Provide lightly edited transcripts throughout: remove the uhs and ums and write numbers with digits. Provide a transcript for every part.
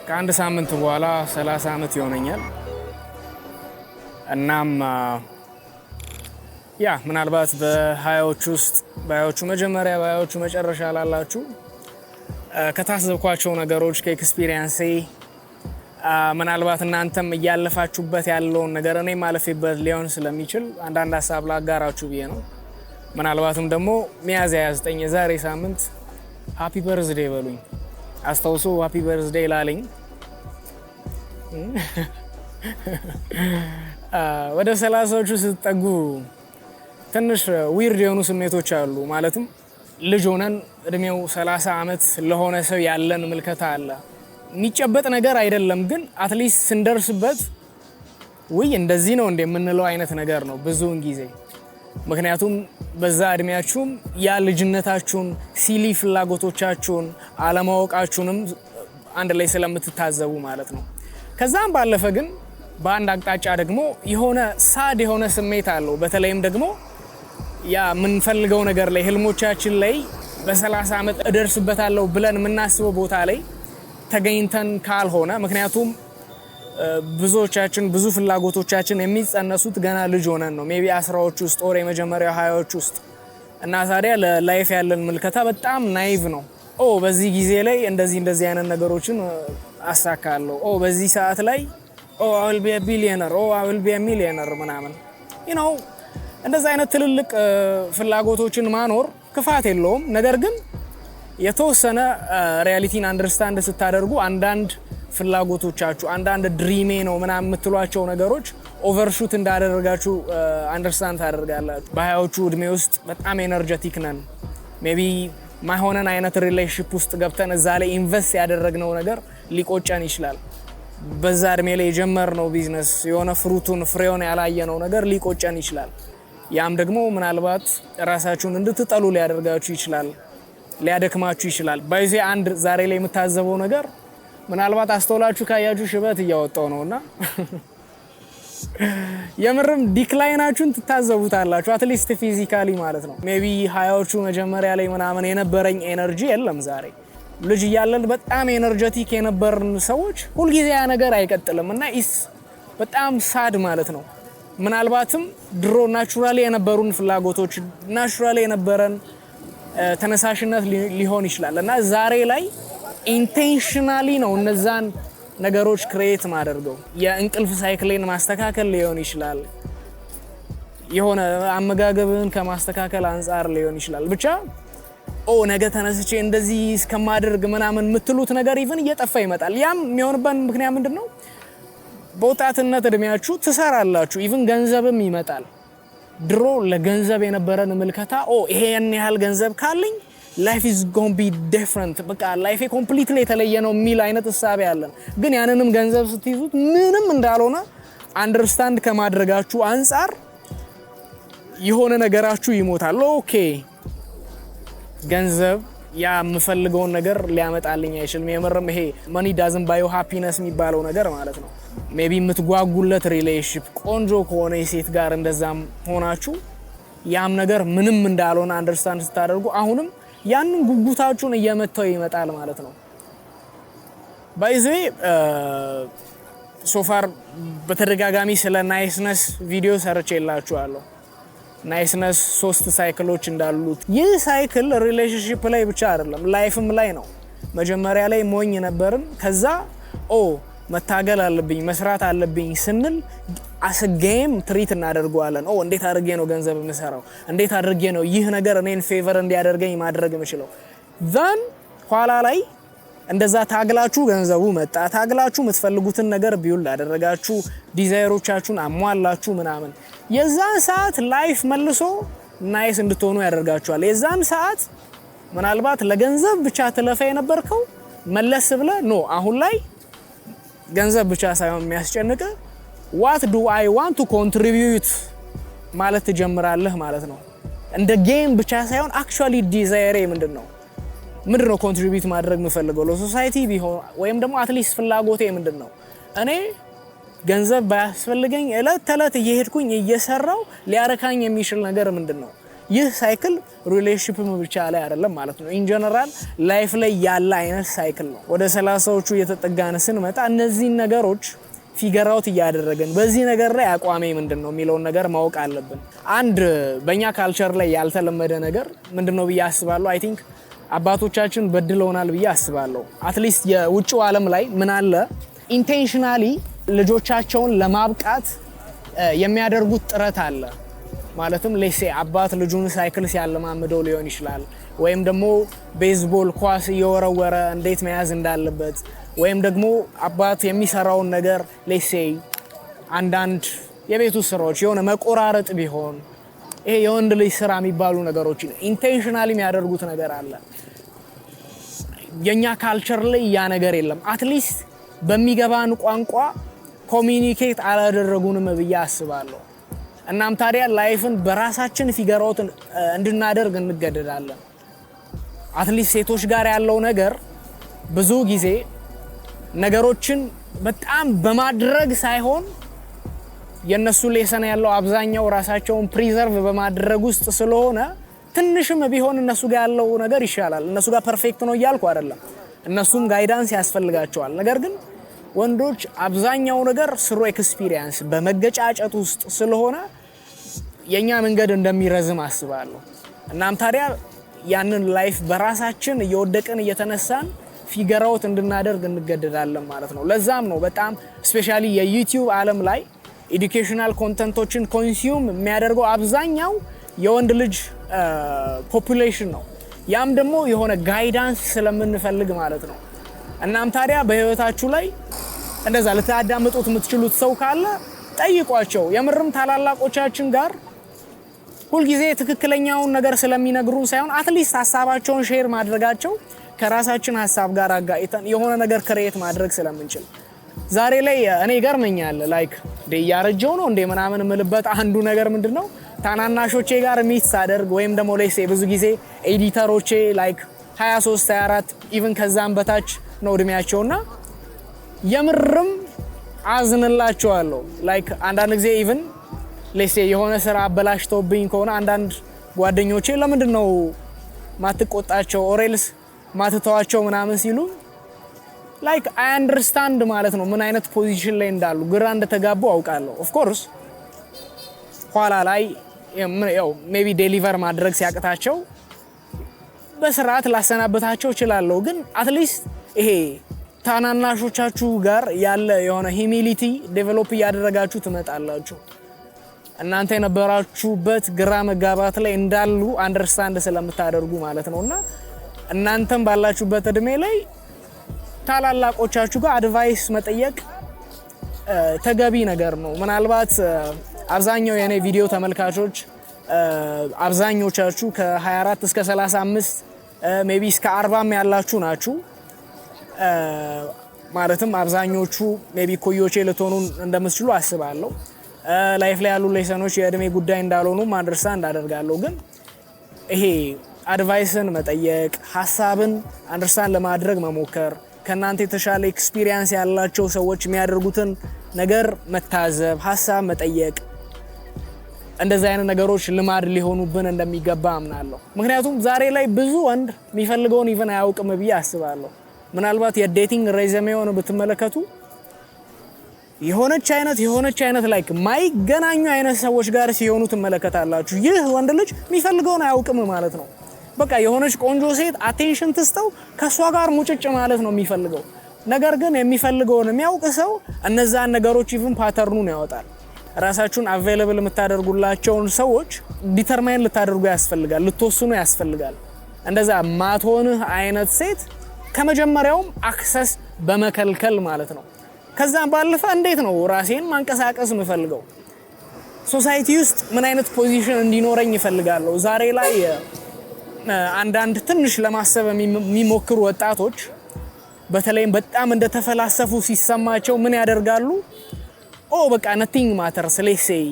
ከአንድ ሳምንት በኋላ 30 ዓመት ይሆነኛል። እናም ያ ምናልባት በሃያዎቹ ውስጥ በሃያዎቹ መጀመሪያ በሃያዎቹ መጨረሻ ላላችሁ ከታዘብኳቸው ነገሮች ከኤክስፒሪየንሴ ምናልባት እናንተም እያለፋችሁበት ያለውን ነገር እኔ ማለፌበት ሊሆን ስለሚችል አንዳንድ ሀሳብ ላጋራችሁ ብዬ ነው። ምናልባትም ደግሞ ሚያዝያ 29 የዛሬ ሳምንት ሃፒ በርዝዴይ በሉኝ። አስታውሶ ሃፒ በርዝዴይ ላለኝ ወደ 30ዎቹ ስትጠጉ ትንሽ ዊርድ የሆኑ ስሜቶች አሉ። ማለትም ልጅ ሆነን እድሜው 30 ዓመት ለሆነ ሰው ያለን ምልከታ አለ። የሚጨበጥ ነገር አይደለም፣ ግን አትሊስት ስንደርስበት ውይ እንደዚህ ነው እንደምንለው አይነት ነገር ነው ብዙውን ጊዜ። ምክንያቱም በዛ እድሜያችሁም ያ ልጅነታችሁን ሲሊ ፍላጎቶቻችሁን አለማወቃችሁንም አንድ ላይ ስለምትታዘቡ ማለት ነው። ከዛም ባለፈ ግን በአንድ አቅጣጫ ደግሞ የሆነ ሳድ የሆነ ስሜት አለው። በተለይም ደግሞ ያ የምንፈልገው ነገር ላይ ህልሞቻችን ላይ በ30 ዓመት እደርስበታለሁ ብለን የምናስበው ቦታ ላይ ተገኝተን ካልሆነ፣ ምክንያቱም ብዙዎቻችን ብዙ ፍላጎቶቻችን የሚጸነሱት ገና ልጅ ሆነን ነው። ሜቢ 10ዎች ውስጥ ወር የመጀመሪያው 20ዎች ውስጥ እና ታዲያ ለላይፍ ያለን ምልከታ በጣም ናይቭ ነው። በዚህ ጊዜ ላይ እንደዚህ አይነት ነገሮችን አሳካለሁ፣ በዚህ ሰዓት ላይ I will be a billionaire, I will be a millionaire ምናምን እንደዚህ አይነት ትልልቅ ፍላጎቶችን ማኖር ክፋት የለውም። ነገር ግን የተወሰነ ሪያሊቲን አንደርስታንድ ስታደርጉ አንዳንድ ፍላጎቶቻችሁ አንዳንድ ድሪሜ ነው ምናምን የምትሏቸው ነገሮች ኦቨርሹት እንዳደረጋችሁ አንደርስታንድ ታደርጋላችሁ። በሃያዎቹ እድሜ ውስጥ በጣም ኤነርጀቲክ ነን። ሜቢ ማይሆነን አይነት ሪሌሽንሺፕ ውስጥ ገብተን እዛ ላይ ኢንቨስት ያደረግነው ነገር ሊቆጨን ይችላል። በዛ እድሜ ላይ የጀመርነው ቢዝነስ የሆነ ፍሬውን ያላየነው ነገር ሊቆጨን ይችላል። ያም ደግሞ ምናልባት ራሳችሁን እንድትጠሉ ሊያደርጋችሁ ይችላል፣ ሊያደክማችሁ ይችላል። በዚህ አንድ ዛሬ ላይ የምታዘበው ነገር ምናልባት አስተውላችሁ ካያችሁ ሽበት እያወጣው ነውና የምርም ዲክላይናችሁን ትታዘቡታላችሁ፣ አትሊስት ፊዚካሊ ማለት ነው። ሜቢ ሃያዎቹ መጀመሪያ ላይ ምናምን የነበረኝ ኤነርጂ የለም ዛሬ። ልጅ እያለን በጣም ኤነርጀቲክ የነበርን ሰዎች ሁልጊዜ ያ ነገር አይቀጥልም እና በጣም ሳድ ማለት ነው። ምናልባትም ድሮ ናቹራሊ የነበሩን ፍላጎቶች ናቹራሊ የነበረን ተነሳሽነት ሊሆን ይችላል እና ዛሬ ላይ ኢንቴንሽናሊ ነው እነዛን ነገሮች ክሬት ማደርገው። የእንቅልፍ ሳይክሌን ማስተካከል ሊሆን ይችላል፣ የሆነ አመጋገብን ከማስተካከል አንጻር ሊሆን ይችላል። ብቻ ነገ ተነስቼ እንደዚህ እስከማደርግ ምናምን የምትሉት ነገር ኢቭን እየጠፋ ይመጣል። ያም የሚሆንበት ምክንያት ምንድነው? በወጣትነት እድሜያችሁ ትሰራላችሁ፣ ኢቭን ገንዘብም ይመጣል። ድሮ ለገንዘብ የነበረን ምልከታ ይሄን ያህል ገንዘብ ካለኝ ላይፍ ኢዝ ጎን ቢ ዲፍረንት፣ በቃ ላይፌ ኮምፕሊትሊ የተለየ ነው የሚል አይነት እሳቤ ያለን። ግን ያንንም ገንዘብ ስትይዙት ምንም እንዳልሆነ አንደርስታንድ ከማድረጋችሁ አንጻር የሆነ ነገራችሁ ይሞታል። ገንዘብ ያ የምፈልገውን ነገር ሊያመጣልኝ አይችልም። የምርም ይሄ መኒ ዳዝን ባዮ ሃፒነስ የሚባለው ነገር ማለት ነው። ሜቢ የምትጓጉለት ሪሌሽንሺፕ ቆንጆ ከሆነ የሴት ጋር እንደዛም ሆናችሁ ያም ነገር ምንም እንዳልሆነ አንደርስታንድ ስታደርጉ አሁንም ያንን ጉጉታችሁን እየመታው ይመጣል ማለት ነው። ባይዘ ሶፋር በተደጋጋሚ ስለ ናይስነስ ቪዲዮ ሰርቼላችኋለሁ። ናይስነስ 3 ሳይክሎች እንዳሉት፣ ይህ ሳይክል ሪሌሽንሺፕ ላይ ብቻ አይደለም ላይፍም ላይ ነው። መጀመሪያ ላይ ሞኝ ነበርን፣ ከዛ መታገል አለብኝ መስራት አለብኝ ስንል አስጌም ትሪት እናደርገዋለን። እንዴት አድርጌ ነው ገንዘብ የምሰራው? እንዴት አድርጌ ነው ይህ ነገር እኔን ፌቨር እንዲያደርገኝ ማድረግ የምችለው? ዘን ኋላ ላይ እንደዛ ታግላችሁ ገንዘቡ መጣ፣ ታግላችሁ የምትፈልጉትን ነገር ቢውል አደረጋችሁ፣ ዲዛይሮቻችሁን አሟላችሁ ምናምን። የዛን ሰዓት ላይፍ መልሶ ናይስ እንድትሆኑ ያደርጋችኋል። የዛን ሰዓት ምናልባት ለገንዘብ ብቻ ትለፋ የነበርከው መለስ ብለ አሁን ላይ ገንዘብ ብቻ ሳይሆን የሚያስጨንቅ what do I want to contribute ማለት ትጀምራለህ ማለት ነው። እንደ ጌም ብቻ ሳይሆን actually desire ምንድነው ኮንትሪቢዩት ማድረግ የምፈልገው ለሶሳይቲ ቢሆን ወይም ደግሞ አትሊስት ፍላጎቴ ምንድነው? እኔ ገንዘብ ባያስፈልገኝ እለት ተለት እየሄድኩኝ እየሰራው ሊያረካኝ የሚችል ነገር ምንድነው? ይህ ሳይክል ሪሌሽንሺፕ ብቻ ላይ አይደለም ማለት ነው። ኢን ጀነራል ላይፍ ላይ ያለ አይነት ሳይክል ነው። ወደ 30ዎቹ እየተጠጋን ስንመጣ እነዚህ ነገሮች ፊገር አውት እያደረገን በዚህ ነገር ላይ አቋሜ ምንድነው የሚለውን ነገር ማወቅ አለብን። አንድ በእኛ ካልቸር ላይ ያልተለመደ ነገር ምንድነው ብዬ አስባለሁ። አይ ቲንክ አባቶቻችን በድለውናል ብዬ አስባለሁ። አትሊስት የውጭው ዓለም ላይ ምን አለ ኢንቴንሽናሊ ልጆቻቸውን ለማብቃት የሚያደርጉት ጥረት አለ። ማለትም ሌሴ አባት ልጁን ሳይክል ሲያለማምደው ሊሆን ይችላል፣ ወይም ደግሞ ቤዝቦል ኳስ እየወረወረ እንዴት መያዝ እንዳለበት፣ ወይም ደግሞ አባት የሚሰራውን ነገር ሌሴ አንዳንድ የቤቱ ስራዎች የሆነ መቆራረጥ ቢሆን ይሄ የወንድ ልጅ ስራ የሚባሉ ነገሮች ኢንቴንሽናሊ የሚያደርጉት ነገር አለ። የኛ ካልቸር ላይ ያ ነገር የለም። አትሊስት በሚገባን ቋንቋ ኮሚኒኬት አላደረጉንም ብዬ አስባለሁ። እናም ታዲያ ላይፍን በራሳችን ፊገር አውት እንድናደርግ እንገደዳለን። አትሊስት ሴቶች ጋር ያለው ነገር ብዙ ጊዜ ነገሮችን በጣም በማድረግ ሳይሆን የነሱ ሌሰን ያለው አብዛኛው ራሳቸውን ፕሪዘርቭ በማድረግ ውስጥ ስለሆነ ትንሽም ቢሆን እነሱ ጋር ያለው ነገር ይሻላል። እነሱ ጋር ፐርፌክት ነው እያልኩ አይደለም፣ እነሱም ጋይዳንስ ያስፈልጋቸዋል። ነገር ግን ወንዶች አብዛኛው ነገር ስሩ ኤክስፒሪየንስ በመገጫጨት ውስጥ ስለሆነ የኛ መንገድ እንደሚረዝም አስባለሁ። እናም ታዲያ ያንን ላይፍ በራሳችን እየወደቅን እየተነሳን ፊገር አውት እንድናደርግ እንገደዳለን ማለት ነው። ለዛም ነው በጣም ስፔሻሊ የዩቲዩብ ዓለም ላይ ኤዱኬሽናል ኮንተንቶችን ኮንሱም የሚያደርገው አብዛኛው የወንድ ልጅ ፖፑሌሽን ነው። ያም ደግሞ የሆነ ጋይዳንስ ስለምንፈልግ ማለት ነው። እናም ታዲያ በህይወታችሁ ላይ እንደዛ ልታዳምጡት የምትችሉት ሰው ካለ ጠይቋቸው። የምርም ታላላቆቻችን ጋር ሁልጊዜ ትክክለኛውን ነገር ስለሚነግሩን ሳይሆን አትሊስት ሀሳባቸውን ሼር ማድረጋቸው ከራሳችን ሀሳብ ጋር አጋይተን የሆነ ነገር ክሬት ማድረግ ስለምንችል ዛሬ ላይ እኔ ይገርመኛል ላይክ ያረጀው ነው እንደ ምናምን ምልበት አንዱ ነገር ምንድነው ታናናሾቼ ጋር ሚት ሳደርግ ወይም ደግሞ ሌሴ ብዙ ጊዜ ኤዲተሮቼ ላይክ 23 24 ኢቭን ከዛም በታች ነው እድሜያቸውና የምርም አዝንላቸዋለሁ። ላይክ አንዳንድ ጊዜ ኢቭን ሌሴ የሆነ ስራ አበላሽተውብኝ ከሆነ አንዳንድ ጓደኞቼ ለምንድነው ማትቆጣቸው ኦሬልስ ማትተዋቸው ምናምን ሲሉ ላይክ አይ አንደርስታንድ ማለት ነው ምን አይነት ፖዚሽን ላይ እንዳሉ ግራ እንደተጋቡ አውቃለሁ። ኦፍ ኮርስ ኋላ ላይ ያው ሜቢ ዴሊቨር ማድረግ ሲያቅታቸው በስርዓት ላሰናበታቸው እችላለሁ። ግን አትሊስት ይሄ ታናናሾቻችሁ ጋር ያለ የሆነ ሂዩሚሊቲ ዴቨሎፕ እያደረጋችሁ ትመጣላችሁ። እናንተ የነበራችሁበት ግራ መጋባት ላይ እንዳሉ አንደርስታንድ ስለምታደርጉ ማለት ነውና እናንተም ባላችሁበት እድሜ ላይ ታላላቆቻችሁ ጋር አድቫይስ መጠየቅ ተገቢ ነገር ነው። ምናልባት አብዛኛው የኔ ቪዲዮ ተመልካቾች አብዛኞቻችሁ ከ24 እስከ 35 ሜቢ እስከ 40 ያላችሁ ናችሁ። ማለትም አብዛኞቹ ሜቢ ኮዮቼ ልትሆኑ እንደምትችሉ አስባለሁ። ላይፍ ላይ ያሉ ሌሰኖች የእድሜ ጉዳይ እንዳልሆኑ አንደርስታንድ አደርጋለሁ። ግን ይሄ አድቫይስን መጠየቅ፣ ሀሳብን አንደርስታንድ ለማድረግ መሞከር፣ ከናንተ የተሻለ ኤክስፒሪየንስ ያላቸው ሰዎች የሚያደርጉትን ነገር መታዘብ፣ ሀሳብ መጠየቅ፣ እንደዚህ አይነት ነገሮች ልማድ ሊሆኑብን እንደሚገባ አምናለሁ። ምክንያቱም ዛሬ ላይ ብዙ ወንድ የሚፈልገውን ኢቭን አያውቅም ብዬ አስባለሁ። ምናልባት የዴቲንግ ሬዝሜውን ብትመለከቱ የሆነች አይነት ላይክ ማይገናኙ አይነት ሰዎች ጋር ሲሆኑ ትመለከታላችሁ። ይህ ወንድ ልጅ የሚፈልገውን አያውቅም ማለት ነው። በቃ የሆነች ቆንጆ ሴት አቴንሽን ትስተው ከሷ ጋር ሙጭጭ ማለት ነው የሚፈልገው። ነገር ግን የሚፈልገውን የሚያውቅ ሰው እነዛን ነገሮች ኢቭን ፓተርኑን ያወጣል። ራሳችሁን አቬይለብል የምታደርጉላቸውን ሰዎች ዲተርማይን ልታደርጉ ያስፈልጋል፣ ልትወስኑ ያስፈልጋል። እንደዛ ማትሆንህ አይነት ሴት ከመጀመሪያውም አክሰስ በመከልከል ማለት ነው። ከዛም ባለፈ እንዴት ነው ራሴን ማንቀሳቀስ የምፈልገው? ሶሳይቲ ውስጥ ምን አይነት ፖዚሽን እንዲኖረኝ ይፈልጋለሁ? ዛሬ ላይ አንዳንድ ትንሽ ለማሰብ የሚሞክሩ ወጣቶች በተለይም በጣም እንደተፈላሰፉ ሲሰማቸው ምን ያደርጋሉ? በቃ ነቲንግ ማተርስ ሌሴይ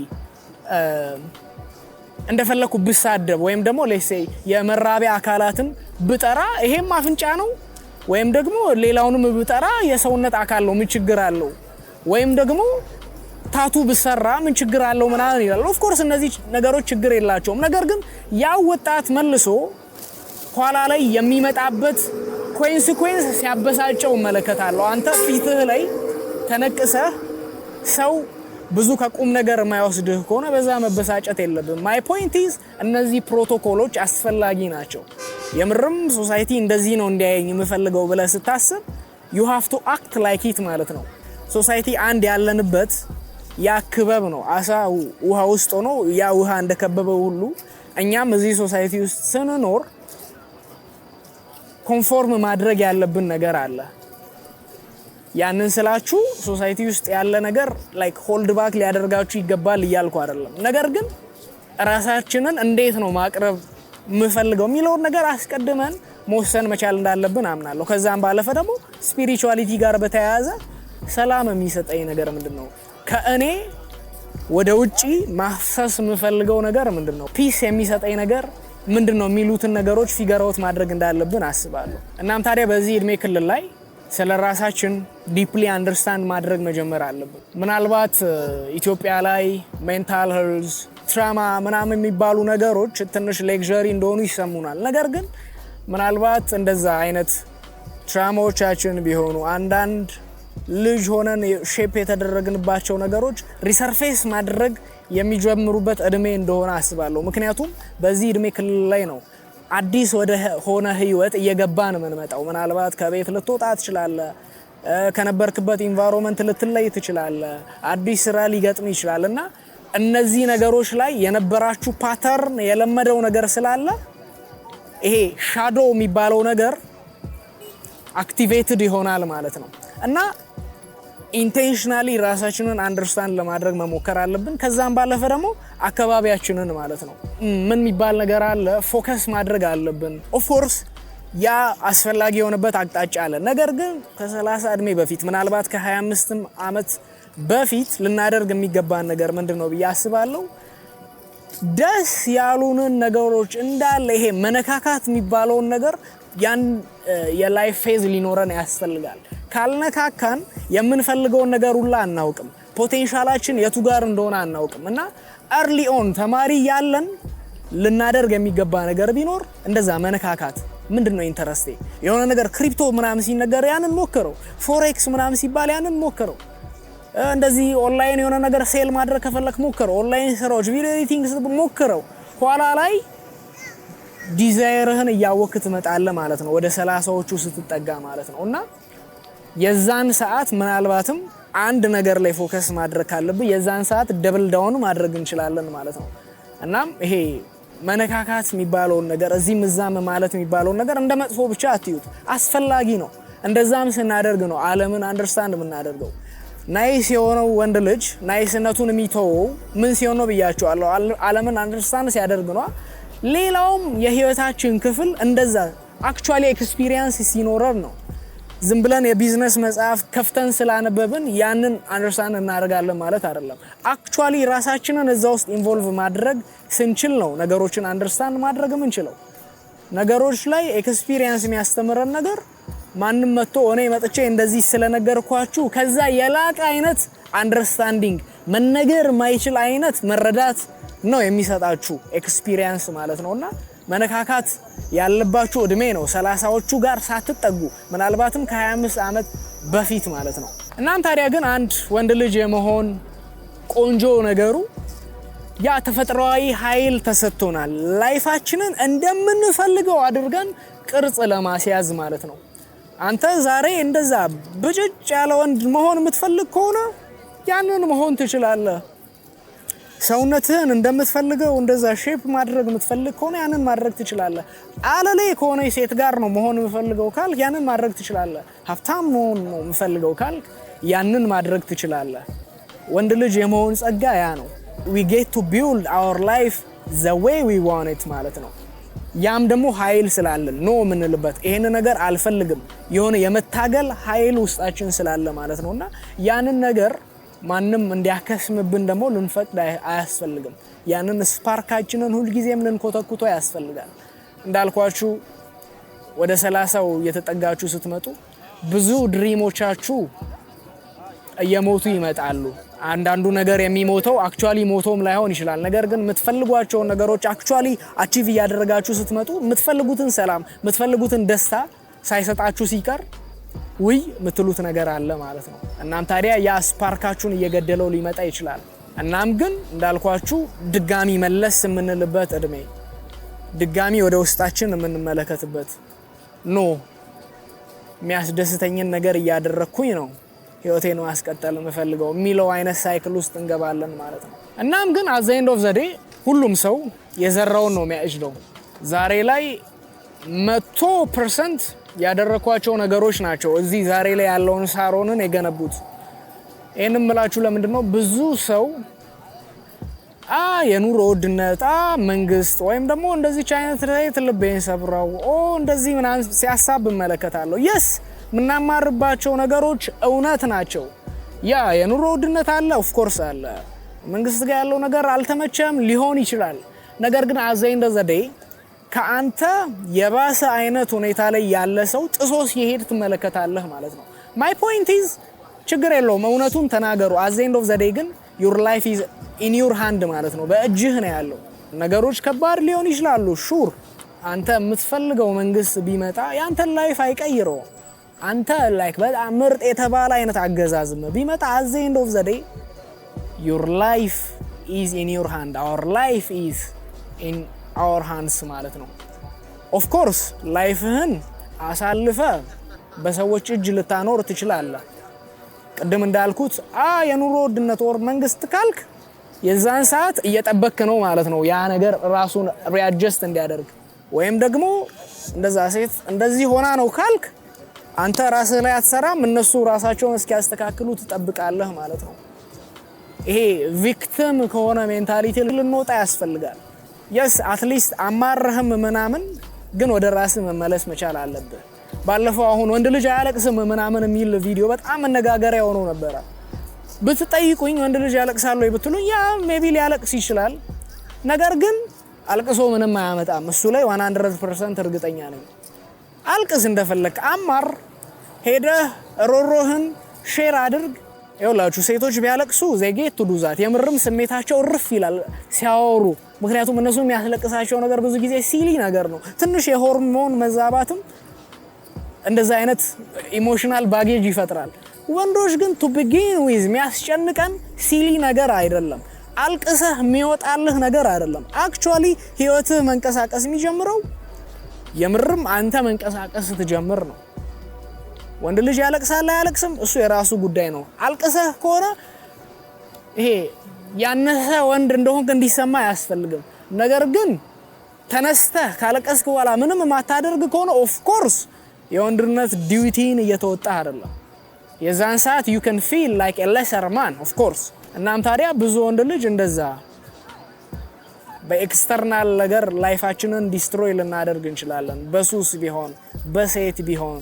እንደፈለኩ ብሳደብ ወይም ደግሞ ሌሴይ የመራቢያ አካላትን ብጠራ ይሄም አፍንጫ ነው ወይም ደግሞ ሌላውንም ብጠራ የሰውነት አካል ነው፣ ምን ችግር አለው? ወይም ደግሞ ታቱ ብሰራ ምን ችግር አለው ምናምን ይላል ኦፍ ኮርስ እነዚህ ነገሮች ችግር የላቸውም ነገር ግን ያው ወጣት መልሶ ኋላ ላይ የሚመጣበት ኮንሲኩዌንስ ሲያበሳጨው መለከታለሁ አንተ ፊትህ ላይ ተነቅሰህ ሰው ብዙ ከቁም ነገር የማይወስድህ ከሆነ በዛ መበሳጨት የለብም ማይ ፖይንት ኢዝ እነዚህ ፕሮቶኮሎች አስፈላጊ ናቸው የምርም ሶሳይቲ እንደዚህ ነው እንዲያየኝ የምፈልገው ብለህ ስታስብ you have to act like it ማለት ነው ሶሳይቲ አንድ ያለንበት ያ ክበብ ነው አሳ ውሃ ውስጥ ነው ያ ውሃ እንደከበበው ሁሉ እኛም እዚህ ሶሳይቲ ውስጥ ስንኖር ኮንፎርም ማድረግ ያለብን ነገር አለ ያንን ስላችሁ ሶሳይቲ ውስጥ ያለ ነገር ላይክ ሆልድ ባክ ሊያደርጋችሁ ይገባል ይያልኩ አይደለም ነገር ግን ራሳችንን እንዴት ነው ማቅረብ ምፈልገው የሚለው ነገር አስቀድመን መወሰን መቻል እንዳለብን አምናለሁ ከዛም ባለፈ ደግሞ ስፒሪቹዋሊቲ ጋር በተያያዘ ሰላም የሚሰጠኝ ነገር ምንድነው ከእኔ ወደ ውጪ ማፍሰስ ምፈልገው ነገር ምንድነው ፒስ የሚሰጠኝ ነገር ምንድነው የሚሉትን ነገሮች ፊገር አውት ማድረግ እንዳለብን አስባለሁ እናም ታዲያ በዚህ እድሜ ክልል ላይ ስለራሳችን ዲፕሊ አንደርስታንድ ማድረግ መጀመር አለብን ምናልባት ኢትዮጵያ ላይ ሜንታል ሄልዝ ትራማ ምናምን የሚባሉ ነገሮች ትንሽ ሌክዠሪ እንደሆኑ ይሰሙናል ነገር ግን ምናልባት እንደዛ አይነት ትራማዎቻችን ቢሆኑ አንዳንድ ልጅ ሆነን ሼፕ የተደረግንባቸው ነገሮች ሪሰርፌስ ማድረግ የሚጀምሩበት እድሜ እንደሆነ አስባለሁ ምክንያቱም በዚህ እድሜ ክልል ላይ ነው አዲስ ወደ ሆነ ህይወት እየገባን መንመጣው ምናልባት ከቤት ልትወጣ ትችላለህ ከነበርክበት ኢንቫይሮንመንት ልትለይ ትችላለህ አዲስ ስራ ሊገጥም ይችላልና እነዚህ ነገሮች ላይ የነበራችሁ ፓተርን የለመደው ነገር ስላለ ይሄ ሻዶ የሚባለው ነገር አክቲቬትድ ይሆናል ማለት ነው እና ኢንቴንሽናሊ ራሳችንን አንደርስታንድ ለማድረግ መሞከር አለብን ከዛም ባለፈ ደግሞ አካባቢያችንን ማለት ነው ምን የሚባል ነገር አለ ፎከስ ማድረግ አለብን ኦፍ ኮርስ ያ አስፈላጊ የሆነበት አቅጣጫ አለ ነገር ግን ከ30 እድሜ በፊት ምናልባት ከ25 አመት በፊት ልናደርግ የሚገባን ነገር ምንድነው ብያስባለሁ ደስ ያሉንን ነገሮች እንዳለ ይሄ መነካካት የሚባለውን ነገር ያን የላይፍ ፌዝ ሊኖረን ያስፈልጋል ካልነካካን የምንፈልገው ነገር ሁላ አናውቅም ፖቴንሻላችን የቱ ጋር እንደሆነ አናውቅም እና early on ተማሪ ያለን ልናደርግ የሚገባ ነገር ቢኖር እንደዛ መነካካት ምንድነው ኢንተረስቴ የሆነ ነገር ክሪፕቶ ምናምን ሲነገር ያንን ሞክረው ፎሬክስ ምናምን ሲባል ያንን ሞክረው እንደዚህ ኦንላይን የሆነ ነገር ሴል ማድረግ ከፈለክ ሞክረው ኦንላይን ስራዎች ቪዲዮ ኤዲቲንግ ሞክረው ኋላ ላይ ዲዛይርህን ያወክ ትመጣለህ ማለት ነው ወደ 30ዎቹ ስትጠጋ ማለት ነውና የዛን ሰዓት ምናልባትም አንድ ነገር ላይ ፎከስ ማድረግ ካለብህ የዛን ሰዓት ደብል ዳውን ማድረግ እንችላለን ማለት ነው እናም ይሄ መነካካት የሚባለው ነገር እዚህ ምዛም ማለት የሚባለው ነገር እንደመጥፎ ብቻ አትዩት አስፈላጊ ነው እንደዛም ስናደርግ ነው ዓለምን አንደርስታንድ የምናደርገው ናይስ የሆነው ወንድ ልጅ ናይስነቱን የሚተው ምን ሲሆን ነው ብያቸዋለሁ ዓለምን አንደርስታንድ ሲያደርግ ነው ሌላውም የህይወታችን ክፍል እንደዛ አክቹአሊ ኤክስፒሪየንስ ሲኖረን ነው ዝም ብለን የቢዝነስ መጽሐፍ ከፍተን ስላነበብን ያንን አንደርስታንድ እናደርጋለን ማለት አይደለም አክቹአሊ ራሳችንን እዛ ውስጥ ኢንቮልቭ ማድረግ ስንችል ነው ነገሮችን አንደርስታንድ ማድረግ የምንችለው ነገሮች ላይ ኤክስፒሪየንስ የሚያስተምረን ነገር ማንንም መጥቶ እኔ መጥቼ እንደዚህ ስለነገርኳችሁ ከዛ የላቀ አይነት አንደርስታንዲንግ መነገር ማይችል አይነት መረዳት ነው የሚሰጣችሁ ኤክስፒሪየንስ ማለት ነውና መነካካት ያለባችሁ እድሜ ነው 30ዎቹ ጋር ሳትጠጉ ምናልባትም ከ25 አመት በፊት ማለት ነው እናም ታዲያ ግን አንድ ወንድ ልጅ የመሆን ቆንጆ ነገሩ ያ ተፈጥሯዊ ኃይል ተሰጥቶናል ላይፋችንን እንደምንፈልገው አድርገን ቅርጽ ለማስያዝ ማለት ነው አንተ ዛሬ እንደዛ ብጭጭ ያለ ወንድ መሆን የምትፈልግ ከሆነ ያንን መሆን ትችላለህ ሰውነትህን እንደምትፈልገው እንደዛ ሼፕ ማድረግ የምትፈልግ ከሆነ ያንን ማድረግ ትችላለህ አለሌ ከሆነ ሴት ጋር ነው መሆን የምፈልገው ካል ያንን ማድረግ ትችላለህ ሀብታም ነው የምፈልገው ካል ያንን ማድረግ ትችላለህ ወንድ ልጅ የመሆን ጸጋ ያ ነው we get to build our life the way we want it ማለት ነው ያም ደግሞ ኃይል ስላለን ነው ምንልበት ይሄን ነገር አልፈልግም የሆነ የመታገል ኃይል ውስጣችን ስላለ ማለት ነውና ያንን ነገር ማንንም እንዲያከስምብን ደግሞ ልንፈቅድ አያስፈልግም ያንን ስፓርካችንን ሁሉ ጊዜም ልንኮተኩቶ ያስፈልጋል እንዳልኳችሁ ወደ 30ው የተጠጋችሁ ስትመጡ ብዙ ድሪሞቻችሁ እየሞቱ ይመጣሉ አንዳንዱ ነገር የሚሞተው አክቹአሊ ሞቶም ላይሆን ይችላል። ነገር ግን የምትፈልጓቸው ነገሮች አክቹአሊ አቺቭ ያደረጋችሁ ስትመጡ የምትፈልጉትን ሰላም የምትፈልጉትን ደስታ ሳይሰጣችሁ ሲቀር ውይ የምትሉት ነገር አለ ማለት ነው። እናም ታዲያ ያ ስፓርካችሁን እየገደለው ሊመጣ ይችላል። እናም ግን እንዳልኳችሁ ድጋሚ መለስ የምንልበት እድሜ ድጋሚ ወደ ውስጣችን የምንመለከትበት ኖ የሚያስደስተኝን ነገር እያደረኩኝ ነው ህይወቴን ማስቀጠል የምፈልገው የሚለው አይነት ሳይክል ውስጥ እንገባለን ማለት ነው። እናም ግን at the end of the day ሁሉም ሰው የዘራውን ነው የሚያጭደው። ዛሬ ላይ 100% ያደረኳቸው ነገሮች ናቸው እዚህ ዛሬ ላይ ያለውን ሳሮንን የገነቡት። ይሄንን ምላችሁ ለምንድነው ብዙ ሰው የኑሮ ውድነት መንግስት ወይም ደግሞ እንደዚህ አይነት ላይ ልቤን ሰብራው እንደዚህ ምናምን ሲያሳብ እመለከታለሁ። yes ምናማርባቸው ነገሮች እውነት ናቸው። ያ የኑሮ ውድነት አለ ኦፍ ኮርስ አለ። መንግስት ጋር ያለው ነገር አልተመቸም ሊሆን ይችላል። ነገር ግን at the end of the day ከአንተ የባሰ አይነት ሁኔታ ላይ ያለ ሰው ጥሶ ሲሄድ ትመለከታለህ ማለት ነው። my point is ችግር የለውም እውነቱን ተናገሩ። at the end of the day ግን your life is in your hand ማለት ነው። በእጅህ ነው ያለው። ነገሮች ከባድ ሊሆን ይችላሉ ሹር አንተ የምትፈልገው መንግስት ቢመጣ ያንተን ላይፍ አይቀይረው። አንተ ላይክ በጣም ምርጥ የተባለ አይነት አገዛዝም ቢመጣ at the end of the day your life is in your hand, our life is in our hands ማለት ነው። of course ላይፍህን አሳልፈ በሰዎች እጅ ልታኖር ትችላለህ። ቅድም እንዳልኩት የኑሮ ውድነት ወር መንግስት ካልክ የዛን ሰዓት እየጠበክ ነው ማለት ነው ያ ነገር ራሱን ሪአጀስት እንዲያደርግ። ወይም ደግሞ እንደዛ ሴት እንደዚህ ሆና ነው ካልክ አንተ ራስህ ላይ አትሰራም እነሱ ራሳቸውን እስኪያስተካክሉ ትጠብቃለህ ማለት ነው። ይሄ ቪክቲም ከሆነ ሜንታሊቲ ልንወጣ ያስፈልጋል። yes at least አማረህም ምናምን ግን ወደ ራስህ መመለስ መቻል አለብህ። ባለፈው አሁን ወንድ ልጅ አያለቅስም ምናምን የሚል ቪዲዮ በጣም መነጋገሪያ ሆኖ ነበር። ብትጠይቁኝ ወንድ ልጅ ያለቅሳል ወይ ብትሉኝ ያ ሜቢ ሊያለቅስ ይችላል። ነገር ግን አልቅሶ ምንም አያመጣም። እሱ ላይ 100% እርግጠኛ ነኝ። አልቅስ እንደፈለክ አማር ሄደህ ሮሮህን ሼር አድርግ። ይኸውላችሁ ሴቶች ቢያለቅሱ ዜጌት ዱዛት የምርም ስሜታቸው እርፍ ይላል ሲያወሩ። ምክንያቱም እነሱ የሚያስለቅሳቸው ነገር ብዙ ጊዜ ሲሊ ነገር ነው። ትንሽ የሆርሞን መዛባትም እንደዛ አይነት ኢሞሽናል ባጌጅ ይፈጥራል። ወንዶች ግን to begin with የሚያስጨንቀን ሲሊ ነገር አይደለም። አልቅሰህ የሚወጣልህ ነገር አይደለም። አክቹአሊ ህይወትህ መንቀሳቀስ የሚጀምረው የምርም አንተ መንቀሳቀስ ስትጀምር ነው። ወንድ ልጅ ያለቅሳል አያለቅስም እሱ የራሱ ጉዳይ ነው። አልቅሰህ ከሆነ ይሄ ያነሰ ወንድ እንደሆንክ እንዲሰማ አያስፈልግም። ነገር ግን ተነስተህ ካለቀስክ በኋላ ምንም ማታደርግ ከሆነ ኦፍ ኮርስ የወንድነት ዲዩቲን እየተወጣህ አይደለም። የዛን ሰዓት you can feel like a lesser man of course። እናም ታዲያ ብዙ ወንድ ልጅ እንደዛ በኤክስተርናል ነገር ላይፋችንን ዲስትሮይ ልናደርግ እንችላለን። በሱስ ቢሆን በሴት ቢሆን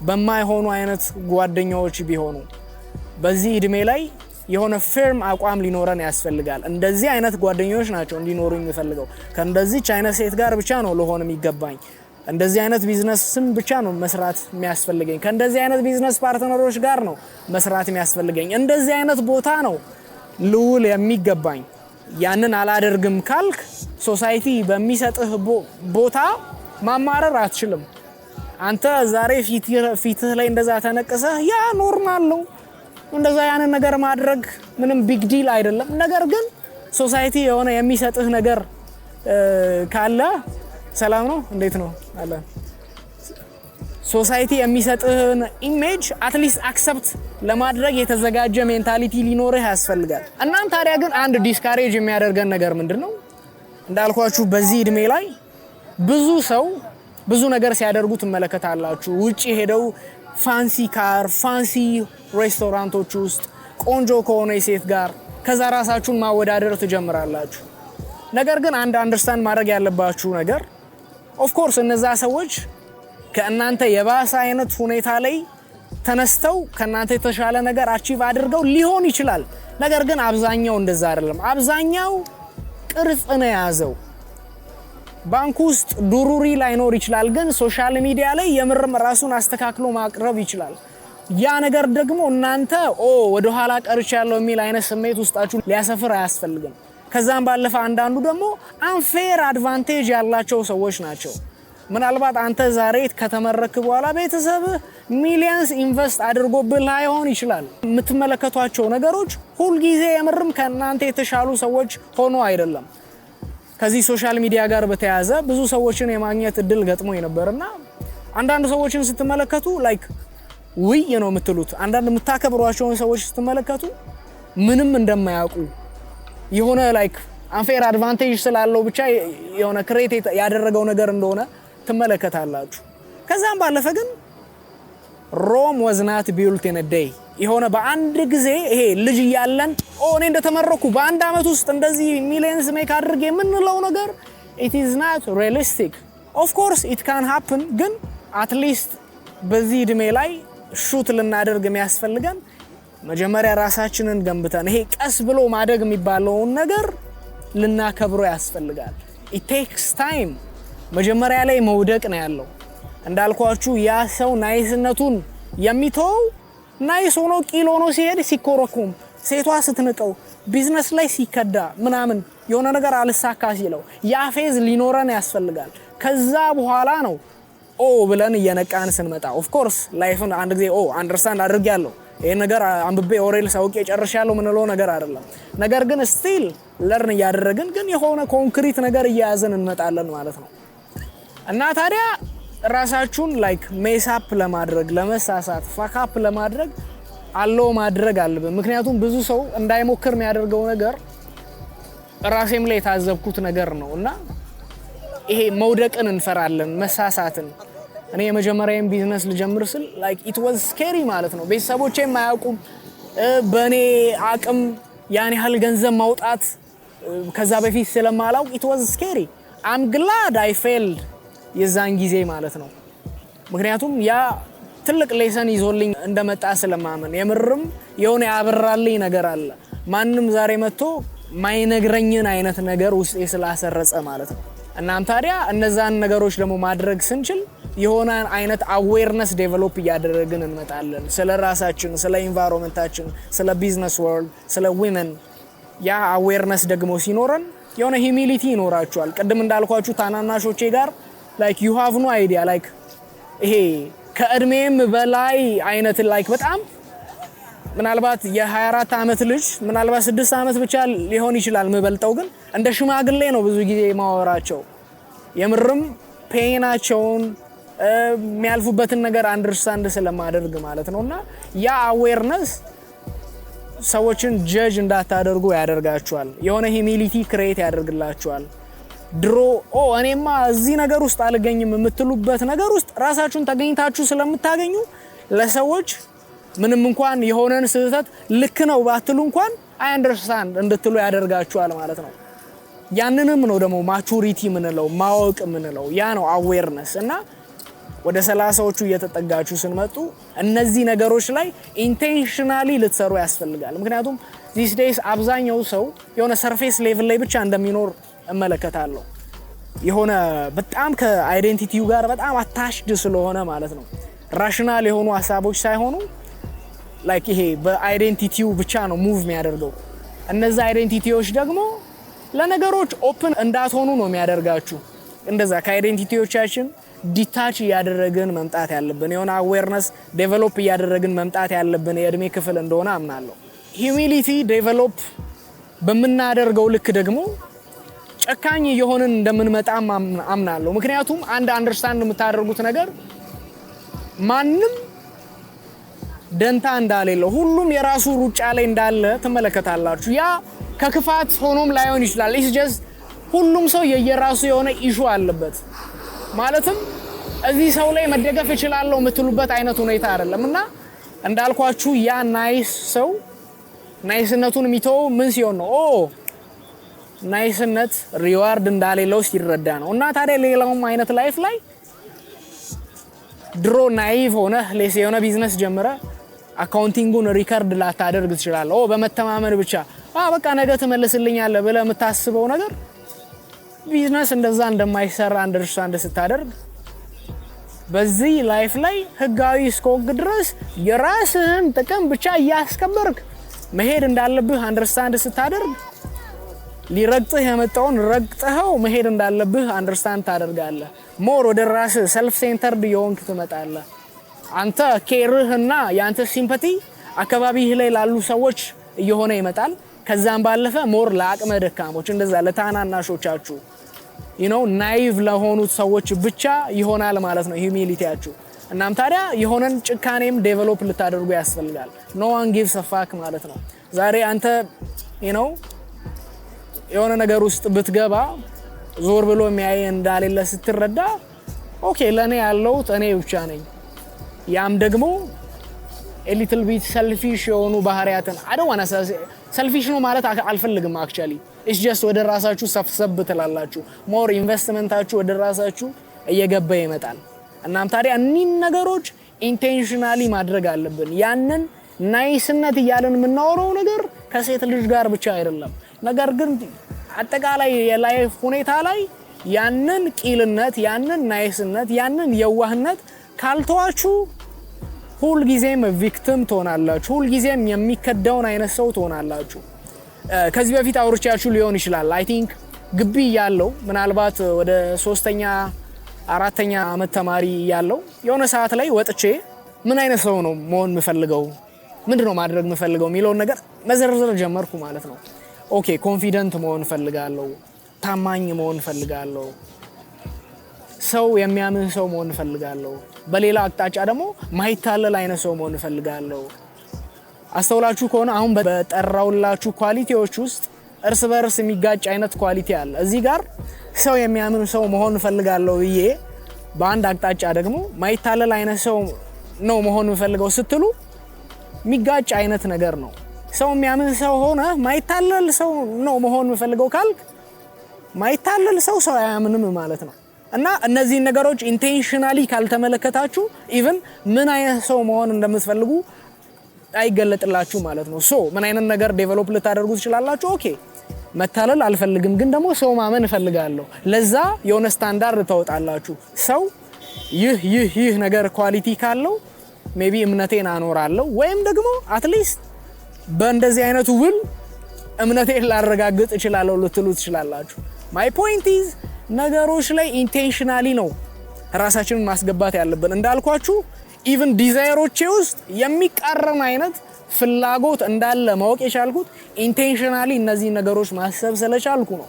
በማይሆኑ አይነት ጓደኛዎች ቢሆኑ በዚህ እድሜ ላይ የሆነ ፊርም አቋም ሊኖረን ያስፈልጋል። እንደዚህ አይነት ጓደኞች ናቸው እንዲኖሩኝ የምፈልገው። ከእንደዚህ አይነት ሴት ጋር ብቻ ነው ለሆነ የሚገባኝ። እንደዚህ አይነት ቢዝነስ ስም ብቻ ነው መስራት የሚያስፈልገኝ። ከእንደዚህ አይነት ቢዝነስ ፓርትነሮች ጋር ነው መስራት የሚያስፈልገኝ። እንደዚህ አይነት ቦታ ነው ልውል የሚገባኝ። ያንን አላደርግም ካልክ ሶሳይቲ በሚሰጥህ ቦታ ማማረር አትችልም። አንተ ዛሬ ፊትህ ላይ እንደዛ ተነቀሰህ ያ ኖርማል ነው። እንደዛ ያንን ነገር ማድረግ ምንም ቢግ ዲል አይደለም። ነገር ግን ሶሳይቲ የሆነ የሚሰጥህ ነገር ካለ ሰላም ነው እንዴት ነው አለ ሶሳይቲ የሚሰጥህን ኢሜጅ አትሊስት አክሰፕት ለማድረግ የተዘጋጀ ሜንታሊቲ ሊኖርህ ያስፈልጋል። እናም ታዲያ ግን አንድ ዲስካሬጅ የሚያደርገን ነገር ምንድነው? እንዳልኳችሁ በዚህ እድሜ ላይ ብዙ ሰው ብዙ ነገር ሲያደርጉ ትመለከታላችሁ። ውጪ ሄደው ፋንሲ ካር ፋንሲ ሬስቶራንቶች ውስጥ ቆንጆ ከሆነ ሴት ጋር ከዛ ራሳችሁን ማወዳደር ትጀምራላችሁ። ነገር ግን አንድ አንደርስታንድ ማድረግ ያለባችሁ ነገር ኦፍ ኮርስ እነዛ ሰዎች ከእናንተ የባሰ አይነት ሁኔታ ላይ ተነስተው ከእናንተ የተሻለ ነገር አቺቭ አድርገው ሊሆን ይችላል። ነገር ግን አብዛኛው እንደዛ አይደለም። አብዛኛው ቅርጽ ነው ያዘው። ባንክ ውስጥ ዱሩሪ ላይኖር ይችላል፣ ግን ሶሻል ሚዲያ ላይ የምርም ራሱን አስተካክሎ ማቅረብ ይችላል። ያ ነገር ደግሞ እናንተ ወደ ኋላ ቀርቻለሁ የሚል አይነት ስሜት ውስጣችሁ ሊያሰፍር አያስፈልግም። ከዛም ባለፈ አንዳንዱ ደግሞ አንፌር አድቫንቴጅ ያላቸው ሰዎች ናቸው። ምናልባት አንተ ዛሬ ከተመረክ በኋላ ቤተሰብ ሚሊየንስ ኢንቨስት አድርጎብህ ላይሆን ይችላል። የምትመለከቷቸው ነገሮች ሁሉ ጊዜ የምርም ከናንተ የተሻሉ ሰዎች ሆኖ አይደለም። ከዚህ ሶሻል ሚዲያ ጋር በተያያዘ ብዙ ሰዎችን የማግኘት እድል ገጥሞ ነበርና አንዳንድ ሰዎችን ስትመለከቱ ላይክ ውይ ነው የምትሉት። አንዳንድ የምታከብሯቸውን ሰዎች ስትመለከቱ ምንም እንደማያውቁ የሆነ ላይክ አንፌር አድቫንቴጅ ስላለው ብቻ የሆነ ክሬት ያደረገው ነገር እንደሆነ ትመለከታላችሁ። ከዛም ባለፈ ግን ሮም was not built in a day የሆነ በአንድ ጊዜ ይሄ ልጅ ያለን እኔ እንደተመረኩ በአንድ አመት ውስጥ እንደዚህ ሚሊየንስ ሜክ አድርጌ የምንለው ነገር it is not realistic. of course it can happen ግን at least በዚህ እድሜ ላይ ሹት ልናደርግ የሚያስፈልገን መጀመሪያ ራሳችንን ገንብተን ይሄ ቀስ ብሎ ማደግ የሚባለውን ነገር ልናከብሮ ያስፈልጋል። it takes time መጀመሪያ ላይ መውደቅ ነው ያለው። እንዳልኳችሁ ያ ሰው ናይስነቱን የሚተው ናይስ ሆኖ ቂል ሆኖ ሲሄድ ሲኮረኩም ሴቷ ስትንቀው ቢዝነስ ላይ ሲከዳ ምናምን የሆነ ነገር አልሳካ ሲለው ያ ፌዝ ሊኖረን ያስፈልጋል። ከዛ በኋላ ነው ብለን እየነቃን ስንመጣ ኦፍ ኮርስ ላይፍን አንድ ጊዜ አንደርስታንድ አድርጌያለሁ ይሄ ነገር አንብቤ ኦሬል ሳውቄ ጨርሻለሁ ምንለው ነገር አይደለም። ነገር ግን ስቲል ለርን እያደረግን ግን የሆነ ኮንክሪት ነገር እያያዘን እንመጣለን ማለት ነው። እና ታዲያ ራሳችሁን ላይክ ሜሳፕ ለማድረግ ለመሳሳት ፋካፕ ለማድረግ አለው ማድረግ አለብን። ምክንያቱም ብዙ ሰው እንዳይሞክር የሚያደርገው ነገር ራሴም ላይ የታዘብኩት ነገር ነው እና ይሄ መውደቅን እንፈራለን መሳሳትን። እኔ የመጀመሪያም ቢዝነስ ልጀምር ስል ላይክ ኢት ዋዝ ስኬሪ ማለት ነው። ቤተሰቦቼም አያውቁም በእኔ አቅም ያን ያህል ገንዘብ ማውጣት ከዛ በፊት ስለማላውቅ ኢት ዋዝ ስኬሪ I'm glad I failed የዛን ጊዜ ማለት ነው። ምክንያቱም ያ ትልቅ ሌሰን ይዞልኝ እንደመጣ ስለማመን የምርም የሆነ ያበራልኝ ነገር አለ። ማንም ዛሬ መጥቶ ማይነግረኝን አይነት ነገር ውስጤ ስላሰረጸ ማለት ነው። እናም ታዲያ እነዛን ነገሮች ደግሞ ማድረግ ስንችል የሆነ አይነት አዌርነስ ዴቨሎፕ እያደረግን እንመጣለን። ስለ ራሳችን፣ ስለ ኢንቫይሮንመንታችን፣ ስለ ቢዝነስ ወርልድ፣ ስለ ዊመን ያ አዌርነስ ደግሞ ሲኖረን የሆነ ሂዩሚሊቲ ይኖራችኋል። ቅድም እንዳልኳችሁ ታናናሾቼ ጋር like you have no idea like ይሄ ከእድሜም በላይ አይነት like በጣም ምናልባት የ24 አመት ልጅ ምናልባት 6 አመት ብቻ ሊሆን ይችላል የምበልጠው ግን እንደ ሽማግሌ ነው ብዙ ጊዜ ማወራቸው። የምርም ፔናቸውን የሚያልፉበትን ነገር አንደርስታንድ ስለማደርግ ማለት ነውና ያ አዌርነስ ሰዎችን ጀጅ እንዳታደርጉ ያደርጋችኋል። የሆነ ሂዩሚሊቲ ክሬት ያደርግላችኋል። ድሮ እኔማ እዚህ ነገር ውስጥ አልገኝም የምትሉበት ነገር ውስጥ ራሳችሁን ተገኝታችሁ ስለምታገኙ ለሰዎች ምንም እንኳን የሆነን ስህተት ልክ ነው ባትሉ እንኳን አይ አንደርስታንድ እንድትሉ ያደርጋችኋል ማለት ነው። ያንንም ነው ደግሞ ማቹሪቲ ምንለው ማወቅ ምንለው ያ ነው አዌርነስ። እና ወደ 30ዎቹ እየተጠጋችሁ ስንመጡ እነዚህ ነገሮች ላይ ኢንቴንሽናሊ ልትሰሩ ያስፈልጋል። ምክንያቱም these days አብዛኛው ሰው የሆነ ሰርፌስ ሌቭል ላይ ብቻ እንደሚኖር እመለከታለሁ። የሆነ በጣም ከአይዴንቲቲው ጋር በጣም አታችድ ስለሆነ ማለት ነው። ራሽናል የሆኑ ሐሳቦች ሳይሆኑ ላይክ ይሄ በአይዴንቲቲው ብቻ ነው ሙቭ የሚያደርገው። እነዛ አይዴንቲቲዎች ደግሞ ለነገሮች ኦፕን እንዳትሆኑ ነው የሚያደርጋችሁ። እንደዛ ከአይዴንቲቲዎቻችን ዲታች እያደረግን መምጣት ያለብን የሆነ አዌርነስ ዴቨሎፕ እያደረግን መምጣት ያለብን የእድሜ ክፍል እንደሆነ አምናለሁ። ሂዩሚሊቲ ዴቨሎፕ በምናደርገው ልክ ደግሞ ጨካኝ የሆነን እንደምንመጣ አምናለሁ። ምክንያቱም አንድ አንደርስታንድ የምታደርጉት ነገር ማንም ደንታ እንዳሌለው ሁሉም የራሱ ሩጫ ላይ እንዳለ ትመለከታላችሁ። ያ ከክፋት ሆኖም ላይሆን ይችላል። ኢስ ጀስት ሁሉም ሰው የየራሱ የሆነ ኢሹ አለበት። ማለትም እዚህ ሰው ላይ መደገፍ ይችላል የምትሉበት አይነት ሁኔታ አይደለምና እንዳልኳችሁ ያ ናይስ ሰው ናይስነቱን የሚተው ምን ሲሆን ነው ናይስነት ሪዋርድ እንዳሌለው ሲረዳ ነው። እና ታዲያ ሌላውም አይነት ላይፍ ላይ ድሮ ናይቭ ሆነ የሆነ ቢዝነስ ጀምረ አካውንቲንጉን ሪከርድ ላታደርግ ትችላለህ። በመተማመን ብቻ በቃ ነገ ትመልስልኛለህ ብለህ የምታስበው ነገር ቢዝነስ እንደዛ እንደማይሰራ አንደርስታንድ ስታደርግ በዚህ ላይፍ ላይ ህጋዊ እስከወግ ድረስ የራስህን ጥቅም ብቻ ያስከበርክ መሄድ እንዳለብህ አንደርስታንድ ስታደርግ ሊረግጥህ የመጣውን ረግጠኸው መሄድ እንዳለብህ አንደርስታንድ ታደርጋለህ። ሞር ወደ ራስህ ሰልፍ ሴንተርድ የሆንክ ትመጣለህ። አንተ ኬርህና ያንተ ሲምፓቲ አካባቢህ ላይ ላሉ ሰዎች እየሆነ ይመጣል። ከዛም ባለፈ ሞር ለአቅመ ደካሞች እንደዛ ለታናናሾቻችሁ ናይቭ ለሆኑት ሰዎች ብቻ ይሆናል ማለት ነው ሂዩሚሊቲያችሁ። እናም ታዲያ የሆነን ጭካኔም ዴቨሎፕ ልታደርጉ ያስፈልጋል። ኖ ዋን ጊቭስ አ ፋክ ማለት ነው። ዛሬ አንተ የሆነ ነገር ውስጥ ብትገባ ዞር ብሎ የሚያይ እንዳሌለ ስትረዳ ኦኬ ለኔ ያለውት እኔ ብቻ ነኝ። ያም ደግሞ ኤሊትል ቢት ሰልፊሽ የሆኑ ባህሪያትን አደዋና ሰልፊሽ ነው ማለት አልፈልግም። አክቹአሊ ኢትስ ጀስት ወደ ራሳችሁ ሰብሰብ ትላላችሁ። ሞር ኢንቨስትመንታችሁ ወደ ራሳችሁ እየገባ ይመጣል። እናም ታዲያ እኒን ነገሮች ኢንቴንሽናሊ ማድረግ አለብን። ያንን ናይስነት እያለን የምናወራው ነገር ከሴት ልጅ ጋር ብቻ አይደለም። ነገር ግን አጠቃላይ የላይፍ ሁኔታ ላይ ያንን ቂልነት፣ ያንን ናይስነት፣ ያንን የዋህነት ካልተዋችሁ ሁል ጊዜም ቪክቲም ትሆናላችሁ። ሁል ጊዜም የሚከዳውን አይነት ሰው ትሆናላችሁ። ከዚህ በፊት አውርቻችሁ ሊሆን ይችላል። አይ ቲንክ ግቢ ያለው ምናልባት ወደ 3ኛ 4ኛ አመት ተማሪ ያለው የሆነ ሰዓት ላይ ወጥቼ ምን አይነት ሰው ነው መሆን የምፈልገው፣ ምንድነው ማድረግ የምፈልገው የሚለውን ነገር መዘርዘር ጀመርኩ ማለት ነው። ኦኬ ኮንፊደንት መሆን ፈልጋለሁ፣ ታማኝ መሆን ፈልጋለሁ፣ ሰው የሚያምን ሰው መሆን ፈልጋለሁ። በሌላ አቅጣጫ ደግሞ ማይታለል አይነት ሰው መሆን ፈልጋለሁ። አስተውላችሁ ከሆነ አሁን በጠራውላችሁ ኳሊቲዎች ውስጥ እርስ በርስ የሚጋጭ አይነት ኳሊቲ አለ። እዚህ ጋር ሰው የሚያምን ሰው መሆን ፈልጋለሁ ብዬ በአንድ አቅጣጫ ደግሞ ማይታለል አይነት ሰው ነው መሆን ፈልገው ስትሉ የሚጋጭ አይነት ነገር ነው። ሰው የሚያምን ሰው ሆነ ማይታለል ሰው ነው መሆን ፈልገው ካልክ ማይታለል ሰው አያምንም ማለት ነው። እና እነዚህ ነገሮች ኢንቴንሽናሊ ካልተመለከታችሁ ኢቭን ምን አይነት ሰው መሆን እንደምትፈልጉ አይገለጥላችሁ ማለት ነው። ምን አይነት ነገር ዴቨሎፕ ልታደርጉ ትችላላችሁ? ኦኬ መታለል አልፈልግም፣ ግን ደግሞ ሰው ማመን እፈልጋለሁ። ለዛ የሆነ ስታንዳርድ ታወጣላችሁ። ሰው ይህ ነገር ኳሊቲ ካለው ሜቢ እምነቴን አኖራለሁ ወይም ደግሞ አትሊስት በእንደዚህ አይነቱ ውል እምነቴን ላረጋግጥ እችላለሁ ልትሉ ትችላላችሁ። ማይ ፖይንት ኢዝ ነገሮች ላይ ኢንቴንሽናሊ ነው ራሳችንን ማስገባት ያለብን። እንዳልኳችሁ ኢቭን ዲዛይሮቼ ውስጥ የሚቃረን አይነት ፍላጎት እንዳለ ማወቅ የቻልኩት ኢንቴንሽናሊ እነዚህ ነገሮች ማሰብ ስለቻልኩ ነው።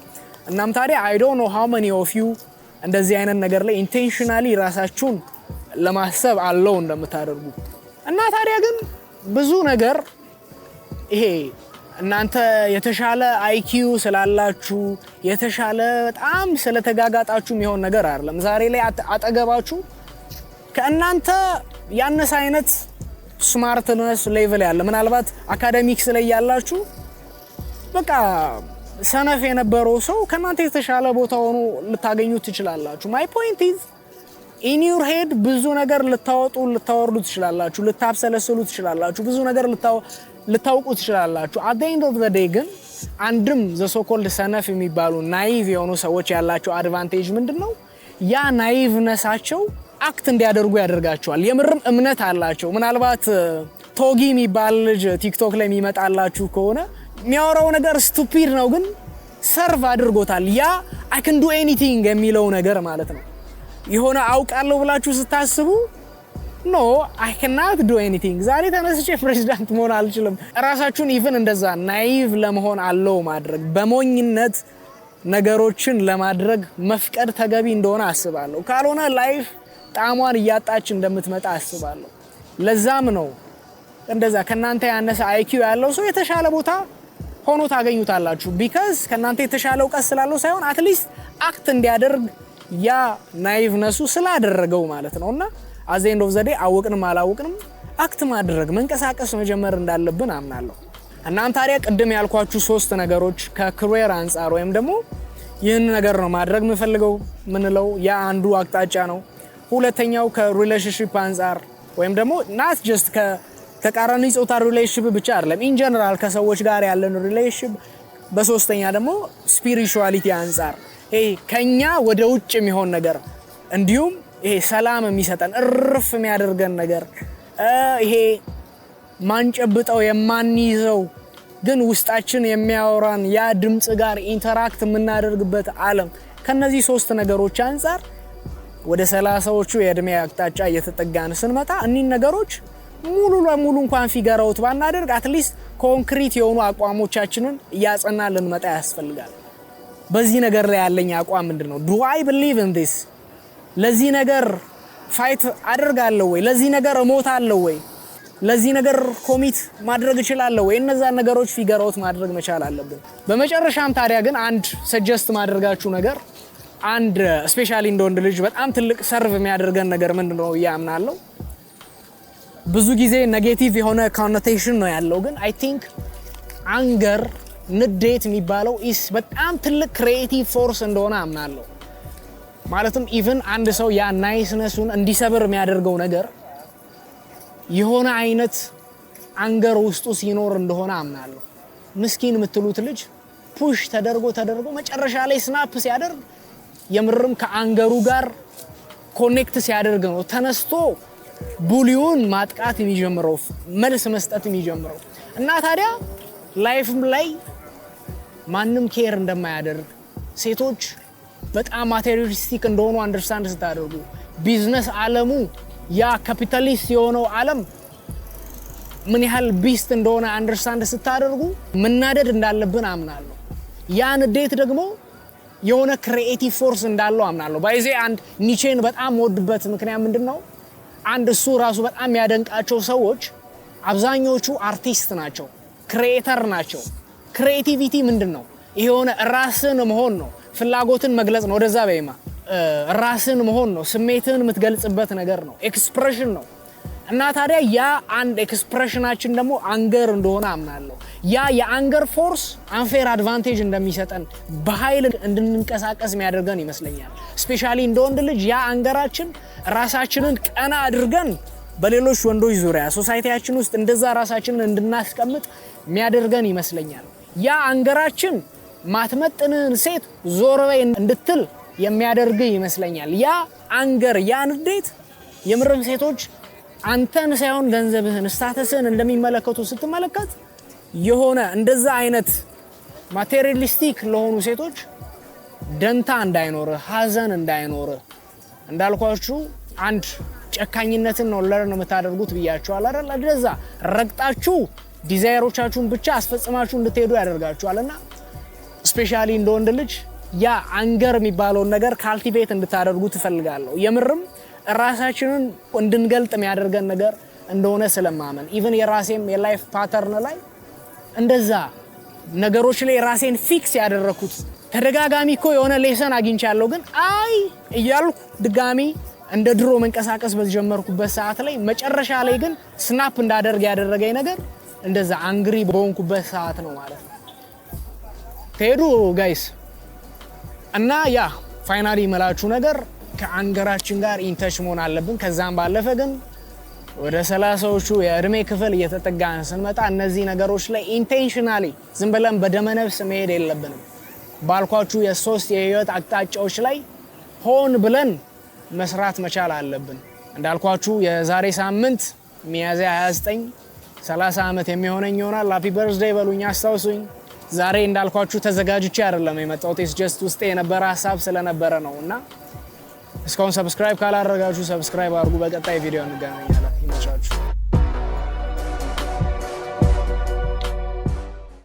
እናም ታዲያ I don't know how many of you እንደዚህ አይነት ነገር ላይ ኢንቴንሽናሊ ራሳችሁን ለማሰብ አለው እንደምታደርጉ። እና ታዲያ ግን ብዙ ነገር ይሄ እናንተ የተሻለ IQ ስላላችሁ የተሻለ በጣም ስለተጋጋጣችሁ የሚሆን ነገር አይደለም። ዛሬ ላይ አጠገባችሁ ከእናንተ ያነሰ አይነት ስማርትነስ ሌቭል ያለ ምናልባት አካዳሚክስ ላይ ያላችሁ በቃ ሰነፍ የነበረው ሰው ከእናንተ የተሻለ ቦታ ሆኖ ልታገኙት ትችላላችሁ። ማይ ፖይንት ኢዝ ኢን ዩር ሄድ ብዙ ነገር ልታወርዱ ትችላላችሁ፣ ልታብሰለስሉ ትችላላችሁ፣ ብዙ ነገር ልታውቁ ትችላላችሁ። አት ዘ ኤንድ ኦፍ ዘ ዴይ ግን አንድም ዘ ሶ ኮልድ ሰነፍ የሚባሉ ናይቭ የሆኑ ሰዎች ያላቸው አድቫንቴጅ ምንድነው? ያ ናይቭነሳቸው አክት እንዲያደርጉ ያደርጋቸዋል። የምርም እምነት አላቸው። ምናልባት ቶጊ የሚባል ልጅ ቲክቶክ ላይ የሚመጣላችሁ ከሆነ የሚያወራው ነገር ስቱፒድ ነው፣ ግን ሰርቭ አድርጎታል። ያ I can do anything የሚለው ነገር ማለት ነው። የሆነ አውቃለሁ ብላችሁ ስታስቡ no I cannot do anything፣ ዛሬ ተነስቼ ፕሬዝዳንት መሆን አልችልም። ራሳችሁን ኢቭን እንደዛ ናይቭ ለመሆን አለው ማድረግ በሞኝነት ነገሮችን ለማድረግ መፍቀድ ተገቢ እንደሆነ አስባለሁ። ካልሆነ ላይፍ ጣሟን እያጣች እንደምትመጣ አስባለሁ። ለዛም ነው እንደዛ ከናንተ ያነሰ IQ ያለው ሰው የተሻለ ቦታ ሆኖ ታገኙታላችሁ። ቢካዝ ከናንተ የተሻለ እውቀት ስላለው ሳይሆን አትሊስት አክት እንዲያደርግ ያ ናይቭነሱ ስላደረገው ማለት ነውና at the end of the day አወቅንም አላወቅንም አክት ማድረግ መንቀሳቀስ መጀመር እንዳለብን አምናለሁ። እናም ታዲያ ቅድም ያልኳችሁ 3 ነገሮች ከካሪየር አንፃር ወይም ደግሞ ይህን ነገር ነው ማድረግ የምፈልገው ምንለው ያ አንዱ አቅጣጫ ነው። ሁለተኛው ከሪሌሽንሺፕ አንፃር ወይም ደግሞ not just ከተቃራኒ ጾታ ሪሌሽንሺፕ ብቻ አይደለም ኢን ጀነራል ከሰዎች ጋር ያለን ሪሌሽንሺፕ። በሶስተኛ ደግሞ ስፒሪቹዋሊቲ አንፃር ከኛ ወደ ውጭ የሚሆን ነገር እንዲሁም ይሄ ሰላም የሚሰጠን እርፍ የሚያደርገን ነገር ይሄ ማንጨብጠው የማንይዘው ግን ውስጣችን የሚያወራን ያ ድምጽ ጋር ኢንተራክት የምናደርግበት ዓለም ከነዚህ ሶስት ነገሮች አንፃር ወደ 30ዎቹ የእድሜ አቅጣጫ እየተጠጋን ስንመጣ እኒን ነገሮች ሙሉ ለሙሉ እንኳን ፊገር አውት ባናደርግ አትሊስት ኮንክሪት የሆኑ አቋሞቻችንን እያጸናን ልንመጣ ያስፈልጋል። በዚህ ነገር ላይ ያለኝ አቋም ምንድነው? do I believe in this? ለዚህ ነገር ፋይት አደርጋለሁ ወይ? ለዚህ ነገር እሞታለሁ ወይ? ለዚህ ነገር ኮሚት ማድረግ እችላለሁ ወይ? እነዛ ነገሮች ፊገር አውት ማድረግ መቻል አለብን። በመጨረሻም ታዲያ ግን አንድ ሰጀስት ማድረጋችሁ ነገር አንድ ስፔሻሊ እንደ ወንድ ልጅ በጣም ትልቅ ሰርቭ የሚያደርገን ነገር ምንድነው ያምናለሁ። ብዙ ጊዜ ኔጌቲቭ የሆነ ኮኖቴሽን ነው ያለው፣ ግን አይ ቲንክ አንገር ንዴት የሚባለው ኢስ በጣም ትልቅ ክሪኤቲቭ ፎርስ እንደሆነ አምናለሁ። ማለትም ኢቭን አንድ ሰው ያ ናይስነሱን እንዲሰብር የሚያደርገው ነገር የሆነ አይነት አንገር ውስጡ ሲኖር እንደሆነ አምናለሁ። ምስኪን የምትሉት ልጅ ፑሽ ተደርጎ መጨረሻ ላይ ስናፕ ሲያደርግ የምርም ከአንገሩ ጋር ኮኔክት ሲያደርግ ነው ተነስቶ ቡሊውን ማጥቃት የሚጀምረው መልስ መስጠት የሚጀምረው። እና ታዲያ ላይፍም ላይ ማንም ኬር እንደማያደርግ ሴቶች በጣም ማቴሪያሊስቲክ እንደሆኑ አንደርስታንድ ስታደርጉ ቢዝነስ ዓለሙ ያ ካፒታሊስት የሆነው ዓለም ምን ያህል ቢስት እንደሆነ አንደርስታንድ ስታደርጉ መናደድ እንዳለብን አምናለሁ። ያ ንዴት ደግሞ የሆነ ክሪኤቲቭ ፎርስ እንዳለው አምናለሁ። ባይዜ አንድ ኒቼን በጣም ወድበት ምክንያት ምንድነው? አንድ እሱ ራሱ በጣም ያደንቃቸው ሰዎች አብዛኞቹ አርቲስት ናቸው፣ ክሪኤተር ናቸው። ክሪኤቲቪቲ ምንድነው? የሆነ ራስን መሆን ነው፣ ፍላጎትን መግለጽ ነው። ወደዛ በይማ ራስን መሆን ነው፣ ስሜትን የምትገልጽበት ነገር ነው፣ ኤክስፕሬሽን ነው። እና ታዲያ ያ አንድ ኤክስፕሬሽናችን ደግሞ አንገር እንደሆነ አምናለሁ። ያ የአንገር ፎርስ አንፌር አድቫንቴጅ እንደሚሰጠን በኃይል እንድንንቀሳቀስ የሚያደርገን ይመስለኛል። ስፔሻሊ እንደ ወንድ ልጅ ያ አንገራችን ራሳችንን ቀና አድርገን በሌሎች ወንዶች ዙሪያ ሶሳይቲያችን ውስጥ እንደዛ ራሳችንን እንድናስቀምጥ የሚያደርገን ይመስለኛል። ያ አንገራችን ማትመጥንን ሴት ዞር በይ እንድትል የሚያደርግ ይመስለኛል። ያ አንገር ያ ንዴት የምርም ሴቶች አንተን ሳይሆን ገንዘብህን ስታተስን እንደሚመለከቱ ስትመለከት የሆነ እንደዛ አይነት ማቴሪያሊስቲክ ለሆኑ ሴቶች ደንታ እንዳይኖር ሀዘን እንዳይኖር እንዳልኳችሁ አንድ ጨካኝነትን ነው ለርን የምታደርጉት ብያችኋል አይደል? እንደዛ ረግጣችሁ ዲዛይሮቻችሁን ብቻ አስፈጽማችሁ እንድትሄዱ ያደርጋችኋልና ስፔሻሊ እንደ ወንድ ልጅ ያ አንገር የሚባለውን ነገር ካልቲቬት እንድታደርጉ ትፈልጋለሁ። የምርም ራሳችንን እንድንገልጥ የሚያደርገን ነገር እንደሆነ ስለማመን ኢቭን የራሴም የላይፍ ፓተርን ላይ እንደዛ ነገሮች ላይ ራሴን ፊክስ ያደረኩት ተደጋጋሚ እኮ የሆነ ሌሰን አግኝቻለሁ፣ ግን አይ እያልኩ ድጋሚ እንደ ድሮ መንቀሳቀስ በጀመርኩበት ሰዓት ላይ መጨረሻ ላይ ግን ስናፕ እንዳደርግ ያደረገኝ ነገር እንደዛ አንግሪ በሆንኩበት ሰዓት ነው ማለት ነው። ተሄዱ ጋይስ። እና ያ ፋይናሊ መላችሁ ነገር ከአንገራችን ጋር ኢንተች መሆን አለብን። ከዛም ባለፈ ግን ወደ 30ዎቹ የእድሜ ክፍል እየተጠጋን ስንመጣ እነዚህ ነገሮች ላይ ኢንቴንሽናሊ ዝም ብለን በደመነፍስ መሄድ የለብንም። ባልኳችሁ የሶስት የህይወት አቅጣጫዎች ላይ ሆን ብለን መስራት መቻል አለብን። እንዳልኳችሁ የዛሬ ሳምንት ሚያዝያ 29 30 ዓመት የሚሆነኝ ይሆናል። ሃፒ በርዝዴይ በሉኝ፣ አስታውሱኝ። ዛሬ እንዳልኳችሁ ተዘጋጅቼ አይደለም የመጣሁት፣ ጀስት ውስጤ የነበረ ሐሳብ ስለነበረ ነውና እስካሁን ሰብስክራይብ ካላደረጋችሁ ሰብስክራይብ አድርጉ። በቀጣይ ቪዲዮ እንገናኛለን። ይመቻችሁ።